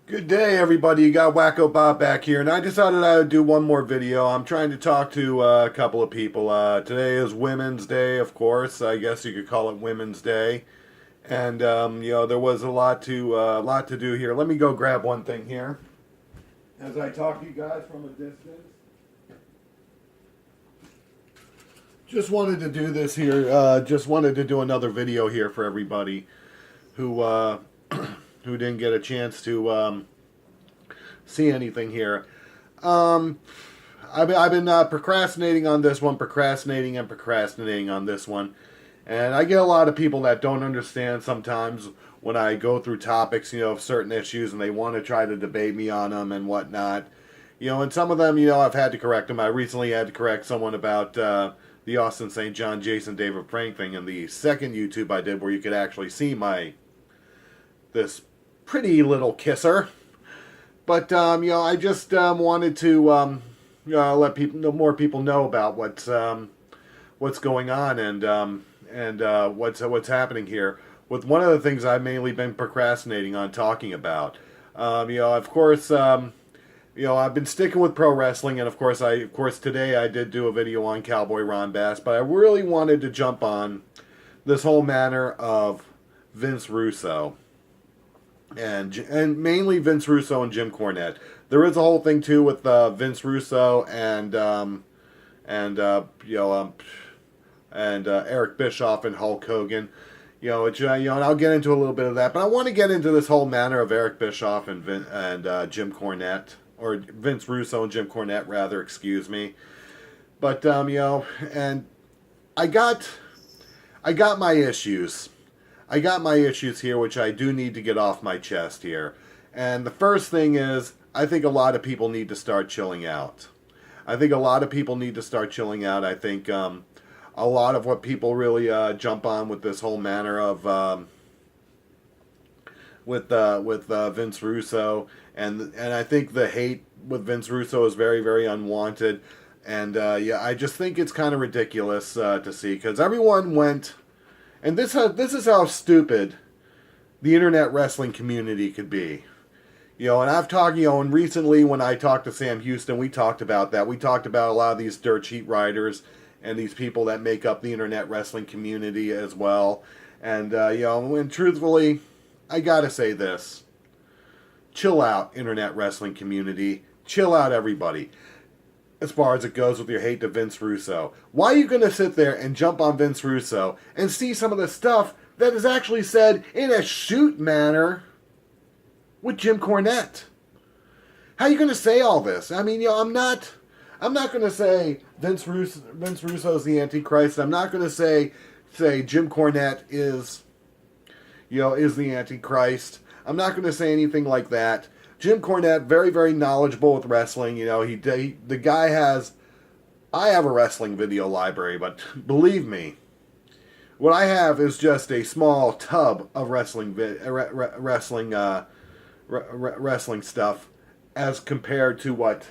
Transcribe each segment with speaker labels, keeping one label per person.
Speaker 1: Good day, everybody. You got Wacko Bob back here, and I decided I would do one more video. I'm trying to talk to a couple of people. Today is Women's Day, of course. I guess you could call it Women's Day, and there was a lot to do here. Let me go grab one thing here as I talk to you guys from a distance. Just wanted to do this here. Just wanted to do another video here for everybody who who didn't get a chance to see anything here. I've been procrastinating on this one, procrastinating on this one. And I get a lot of people that don't understand sometimes when I go through topics, of certain issues, and they want to try to debate me on them and whatnot. And some of them, I've had to correct them. I recently had to correct someone about the Austin St. John Jason David Frank thing in the second YouTube I did, where you could actually see this pretty little kisser. But I just wanted to let more people know about what's going on and what's happening here. With one of the things I've mainly been procrastinating on talking about, of course, I've been sticking with pro wrestling, and of course today I did do a video on Cowboy Ron Bass, but I really wanted to jump on this whole matter of Vince Russo. And mainly Vince Russo and Jim Cornette. There is a whole thing too with Vince Russo and Eric Bischoff and Hulk Hogan. And I'll get into a little bit of that, but I want to get into this whole matter of Eric Bischoff and Jim Cornette, or Vince Russo and Jim Cornette, rather. Excuse me. But and I got my issues. I got my issues here, which I do need to get off my chest here. And the first thing is, I think a lot of people need to start chilling out. I think a lot of people need to start chilling out. I think a lot of what people really jump on with this whole manner of with Vince Russo, and I think the hate with Vince Russo is very, very unwanted. And I just think it's kind of ridiculous to see, because everyone went. And this is how stupid the internet wrestling community could be. And I've talked, and recently when I talked to Sam Houston, we talked about that. We talked about a lot of these dirt sheet writers and these people that make up the internet wrestling community as well. And, and truthfully, I gotta say this. Chill out, internet wrestling community. Chill out, everybody. As far as it goes with your hate to Vince Russo. Why are you going to sit there and jump on Vince Russo and see some of the stuff that is actually said in a shoot manner with Jim Cornette? How are you going to say all this? I mean, I'm not going to say Vince Russo's the Antichrist. I'm not going to say Jim Cornette is the Antichrist. I'm not going to say anything like that. Jim Cornette, very, very knowledgeable with wrestling. The guy has. I have a wrestling video library, but believe me, what I have is just a small tub of wrestling stuff, as compared to what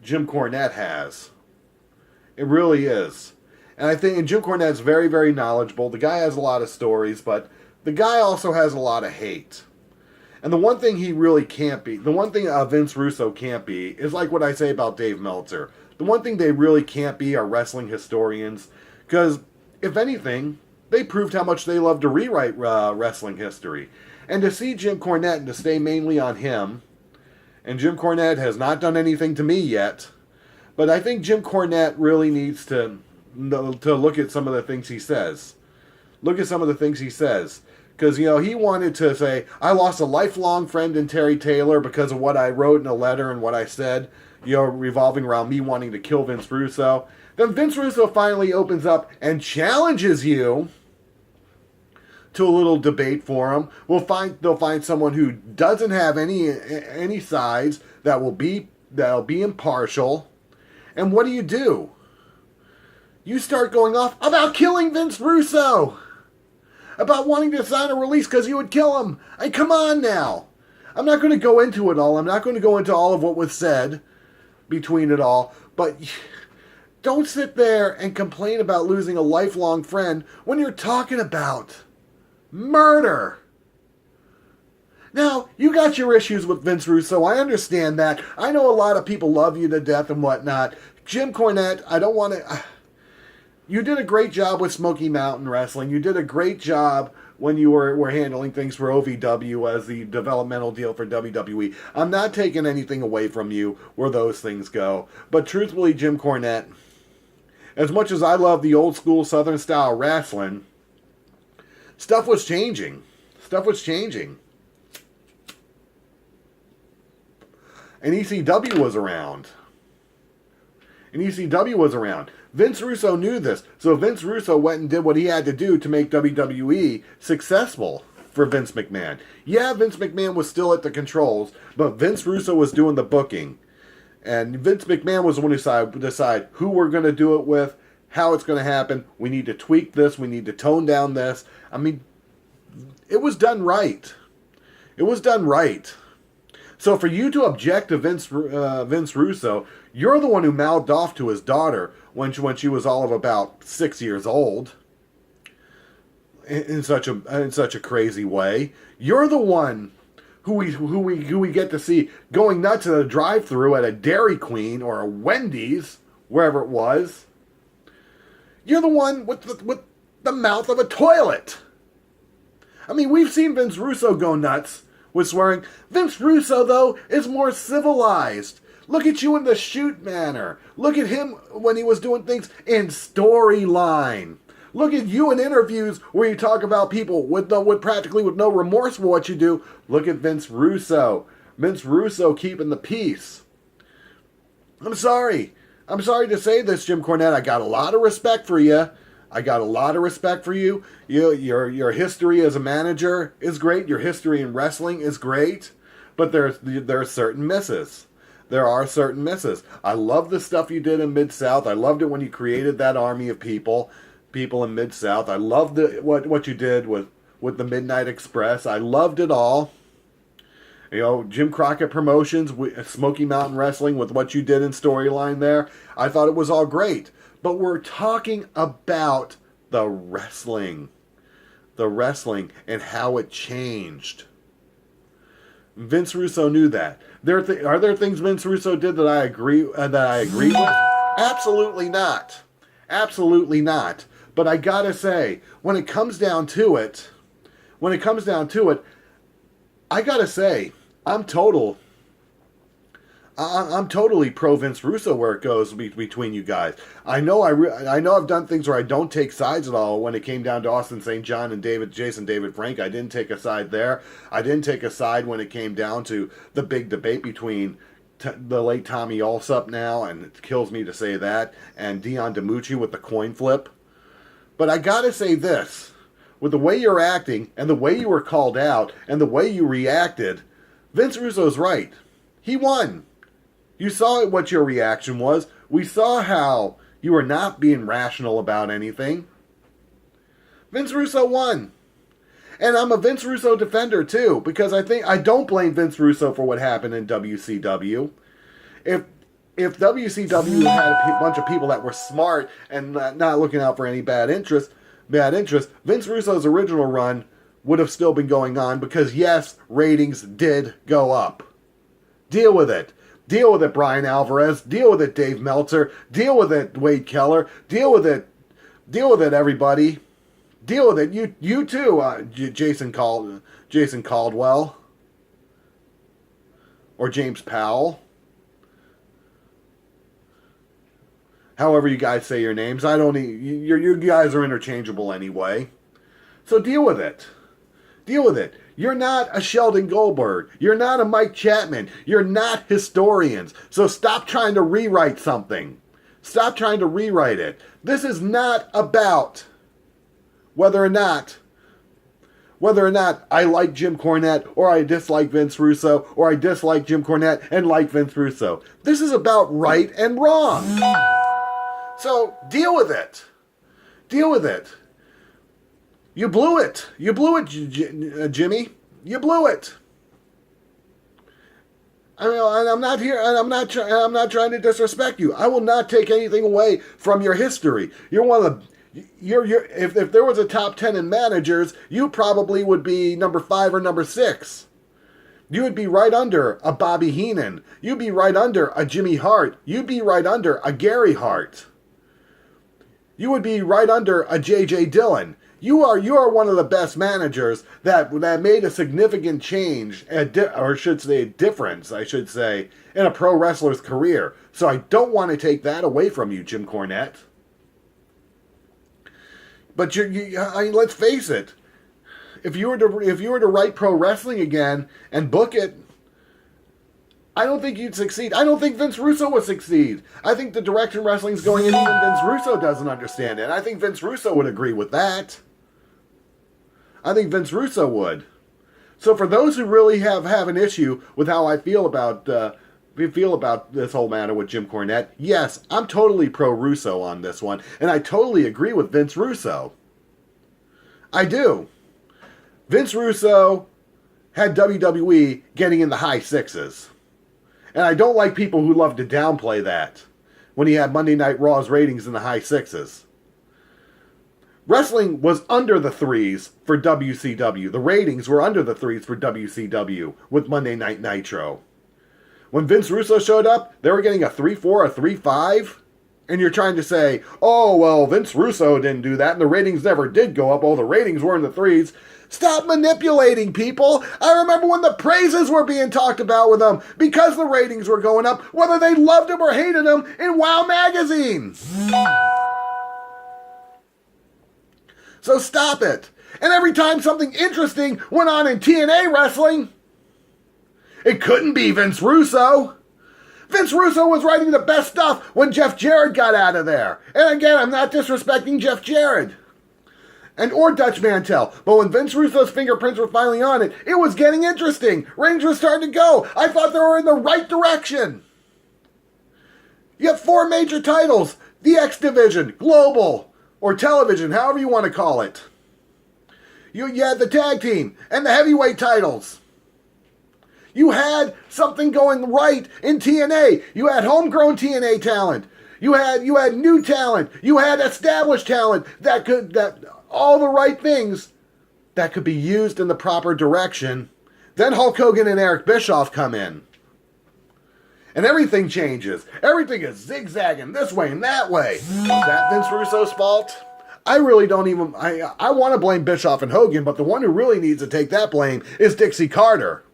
Speaker 1: Jim Cornette has. It really is, and Jim Cornette's very, very knowledgeable. The guy has a lot of stories, but the guy also has a lot of hate. And the one thing he really can't be, the one thing Vince Russo can't be, is like what I say about Dave Meltzer. The one thing they really can't be are wrestling historians. Because, if anything, they proved how much they love to rewrite wrestling history. And to see Jim Cornette and to stay mainly on him, and Jim Cornette has not done anything to me yet, but I think Jim Cornette really needs to look at some of the things he says. Look at some of the things he says. Because, he wanted to say, I lost a lifelong friend in Terry Taylor because of what I wrote in a letter and what I said, revolving around me wanting to kill Vince Russo. Then Vince Russo finally opens up and challenges you to a little debate forum. They'll find someone who doesn't have any sides, that'll be impartial. And what do? You start going off about killing Vince Russo. About wanting to sign a release because you would kill him. Come on now. I'm not going to go into it all. I'm not going to go into all of what was said between it all. But don't sit there and complain about losing a lifelong friend when you're talking about murder. Now, you got your issues with Vince Russo. I understand that. I know a lot of people love you to death and whatnot. Jim Cornette, I don't want to... You did a great job with Smoky Mountain Wrestling. You did a great job when you were handling things for OVW as the developmental deal for WWE. I'm not taking anything away from you where those things go. But truthfully, Jim Cornette, as much as I love the old school Southern style wrestling, stuff was changing. Stuff was changing. And ECW was around. Vince Russo knew this, so Vince Russo went and did what he had to do to make WWE successful for Vince McMahon. Yeah, Vince McMahon was still at the controls, but Vince Russo was doing the booking. And Vince McMahon was the one who decide who we're going to do it with, how it's going to happen. We need to tweak this. We need to tone down this. I mean, it was done right. It was done right. So for you to object to Vince Russo, you're the one who mouthed off to his daughter when she was all of about 6 years old. In such a crazy way, you're the one who we get to see going nuts at a drive-thru at a Dairy Queen or a Wendy's, wherever it was. You're the one with the mouth of a toilet. I mean, we've seen Vince Russo go nuts with swearing. Vince Russo, though, is more civilized. Look at you in the shoot manner. Look at him when he was doing things in storyline. Look at you in interviews where you talk about people with practically no remorse for what you do. Look at Vince Russo. Vince Russo keeping the peace. I'm sorry to say this, Jim Cornette. I got a lot of respect for you. Your history as a manager is great. Your history in wrestling is great. But there are certain misses. There are certain misses. I love the stuff you did in Mid-South. I loved it when you created that army of people in Mid-South. I loved what you did with the Midnight Express. I loved it all. You know, Jim Crockett Promotions, Smoky Mountain Wrestling, with what you did in storyline there. I thought it was all great. But we're talking about the wrestling and how it changed. Vince Russo knew that. Are there things Vince Russo did that I agree with? Absolutely not. Absolutely not. But I gotta say, when it comes down to it, I gotta say, I'm totally pro Vince Russo where it goes between you guys. I know I've done things where I don't take sides at all. When it came down to Austin St. John and Jason David Frank, I didn't take a side there. I didn't take a side when it came down to the big debate between the late Tommy Allsup now, and it kills me to say that, and Dion DiMucci with the coin flip. But I gotta say this, with the way you're acting and the way you were called out and the way you reacted, Vince Russo's right. He won. You saw what your reaction was. We saw how you were not being rational about anything. Vince Russo won. And I'm a Vince Russo defender too, because I don't blame Vince Russo for what happened in WCW. If WCW had a bunch of people that were smart and not looking out for any bad interest, Vince Russo's original run would have still been going on, because yes, ratings did go up. Deal with it. Deal with it, Brian Alvarez. Deal with it, Dave Meltzer. Deal with it, Wade Keller. Deal with it. Deal with it, everybody. Deal with it. You too, Jason Caldwell. Or James Powell. However you guys say your names. You guys are interchangeable anyway. So deal with it. Deal with it. You're not a Sheldon Goldberg. You're not a Mike Chapman. You're not historians. So stop trying to rewrite something. Stop trying to rewrite it. This is not about whether or not I like Jim Cornette or I dislike Vince Russo or I dislike Jim Cornette and like Vince Russo. This is about right and wrong. So deal with it. Deal with it. You blew it. You blew it, Jimmy. You blew it. I mean, and I'm not here, and I'm not trying to disrespect you. I will not take anything away from your history. You're one of the. If there was a top 10 in managers, you probably would be number 5 or number 6. You would be right under a Bobby Heenan. You'd be right under a Jimmy Hart. You'd be right under a Gary Hart. You would be right under a J.J. Dillon. You are one of the best managers that made a significant change, or should say a difference, I should say, in a pro wrestler's career. So I don't want to take that away from you, Jim Cornette. But let's face it. If you were to write pro wrestling again and book it, I don't think you'd succeed. I don't think Vince Russo would succeed. I think the direction wrestling's going in, even Vince Russo doesn't understand it. I think Vince Russo would agree with that. I think Vince Russo would. So for those who really have an issue with how I feel about this whole matter with Jim Cornette, yes, I'm totally pro Russo on this one, and I totally agree with Vince Russo. I do. Vince Russo had WWE getting in the high sixes. And I don't like people who love to downplay that when he had Monday Night Raw's ratings in the high sixes. Wrestling was under the threes for WCW. The ratings were under the threes for WCW with Monday Night Nitro. When Vince Russo showed up, they were getting a 3-4, a 3-5. And you're trying to say, oh, well, Vince Russo didn't do that and the ratings never did go up. Oh, the ratings were in the threes. Stop manipulating people. I remember when the praises were being talked about with him because the ratings were going up, whether they loved him or hated him, in WOW magazine. So stop it. And every time something interesting went on in TNA wrestling, it couldn't be Vince Russo. Vince Russo was writing the best stuff when Jeff Jarrett got out of there. And again, I'm not disrespecting Jeff Jarrett. Or Dutch Mantel. But when Vince Russo's fingerprints were finally on it, it was getting interesting. Ratings were starting to go. I thought they were in the right direction. You have 4 major titles. The X Division, Global, or Television, however you want to call it. You had the tag team and the heavyweight titles. You had something going right in TNA. You had homegrown TNA talent. You had new talent. You had established talent that all the right things that could be used in the proper direction. Then Hulk Hogan and Eric Bischoff come in. And everything changes. Everything is zigzagging this way and that way. Is that Vince Russo's fault? I really don't even... I want to blame Bischoff and Hogan, but the one who really needs to take that blame is Dixie Carter.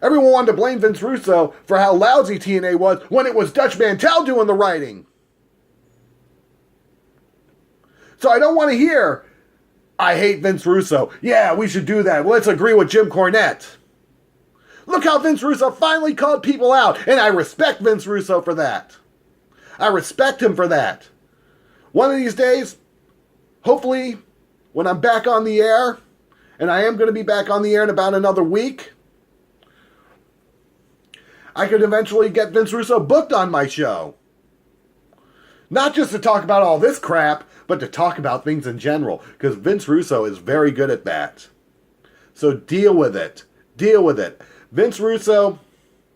Speaker 1: Everyone wanted to blame Vince Russo for how lousy TNA was when it was Dutch Mantel doing the writing. So I don't want to hear, I hate Vince Russo. Yeah, we should do that. Let's agree with Jim Cornette. Look how Vince Russo finally called people out, and I respect Vince Russo for that. I respect him for that. One of these days, hopefully, when I'm back on the air, and I am going to be back on the air in about another week, I could eventually get Vince Russo booked on my show. Not just to talk about all this crap, but to talk about things in general, because Vince Russo is very good at that. So deal with it. Deal with it. Vince Russo,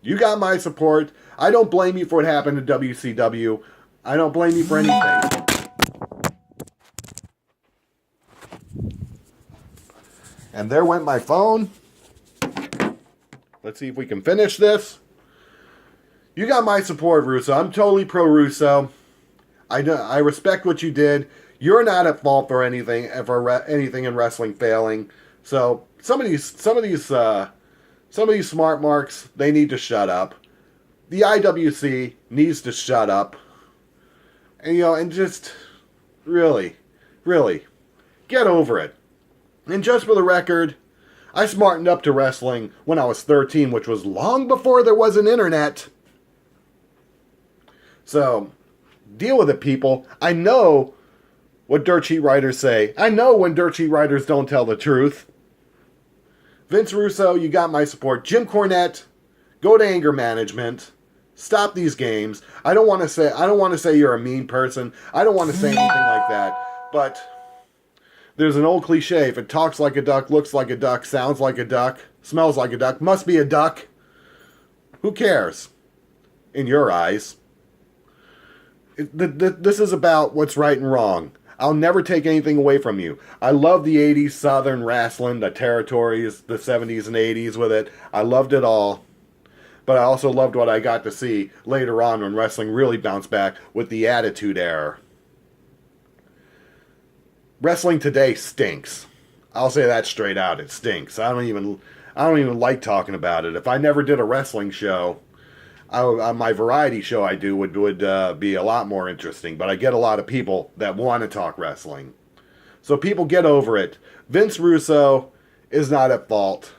Speaker 1: you got my support. I don't blame you for what happened to WCW. I don't blame you for anything. And there went my phone. Let's see if we can finish this. You got my support, Russo. I'm totally pro Russo. I respect what you did. You're not at fault for anything in wrestling failing. So some of these smart marks, they need to shut up. The IWC needs to shut up. And just really get over it. And just for the record, I smartened up to wrestling when I was 13, which was long before there was an internet. So deal with it, people. I know what dirt sheet writers say. I know when dirt sheet writers don't tell the truth. Vince Russo, you got my support. Jim Cornette, go to anger management. Stop these games. I don't want to say you're a mean person. I don't want to say anything like that. But there's an old cliche. If it talks like a duck, looks like a duck, sounds like a duck, smells like a duck, must be a duck. Who cares? In your eyes. This is about what's right and wrong. I'll never take anything away from you. I love the 80s Southern wrestling, the territories, the 70s and 80s with it. I loved it all. But I also loved what I got to see later on when wrestling really bounced back with the Attitude Era. Wrestling today stinks. I'll say that straight out. It stinks. I don't even like talking about it. If I never did a wrestling show, my variety show I do would be a lot more interesting. But I get a lot of people that want to talk wrestling. So people get over it. Vince Russo is not at fault.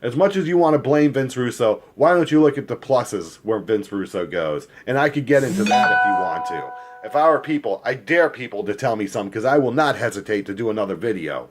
Speaker 1: As much as you want to blame Vince Russo, why don't you look at the pluses where Vince Russo goes? And I could get into that if you want to. If I were people, I dare people to tell me something because I will not hesitate to do another video.